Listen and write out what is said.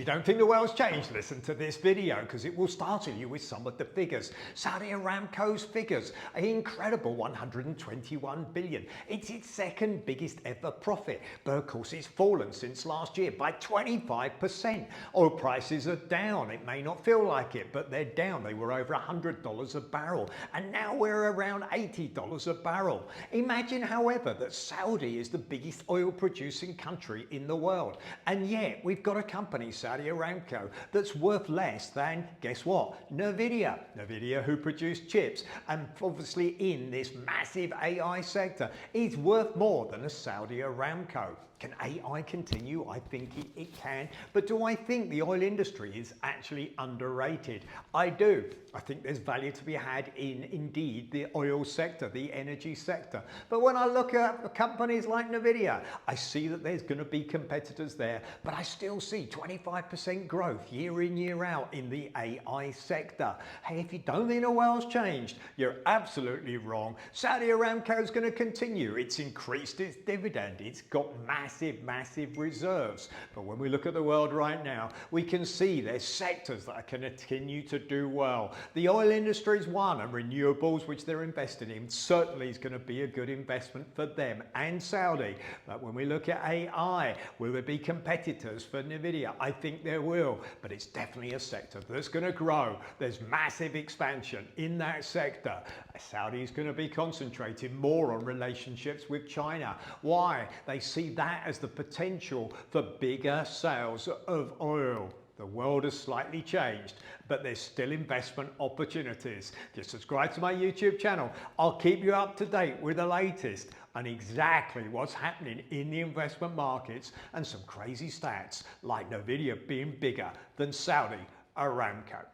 You don't think the world's changed? Listen to this video because it will startle you with some of the figures. Saudi Aramco's figures, an incredible 121 billion. It's its second biggest ever profit, but of course it's fallen since last year by 25%. Oil prices are down. It may not feel like it, but they're down. They were over $100 a barrel, and now we're around $80 a barrel. Imagine, however, that Saudi is the biggest oil producing country in the world, and yet we've got a company, Saudi Aramco, that's worth less than, guess what, Nvidia, who produce chips, and obviously in this massive AI sector, is worth more than a Saudi Aramco. Can AI continue? I think it can. But do I think the oil industry is actually underrated? I do. I think there's value to be had in, indeed, the oil sector, the energy sector. But when I look at companies like Nvidia, I see that there's going to be competitors there, but I still see 25% growth year in, year out in the AI sector. Hey, if you don't think the world's changed, you're absolutely wrong. Saudi Aramco is going to continue. It's increased its dividend. It's got massive reserves. But when we look at the world right now, we can see there's sectors that continue to do well. The oil industry is one, and renewables, which they're investing in, certainly is going to be a good investment for them and Saudi. But when we look at AI, will there be competitors for Nvidia? I think there will, but it's definitely a sector that's going to grow. There's massive expansion in that sector. Saudi is going to be concentrating more on relationships with China. Why? They see that as the potential for bigger sales of oil. The world has slightly changed, but there's still investment opportunities. Just subscribe to my YouTube channel. I'll keep you up to date with the latest on exactly what's happening in the investment markets and some crazy stats like Nvidia being bigger than Saudi Aramco.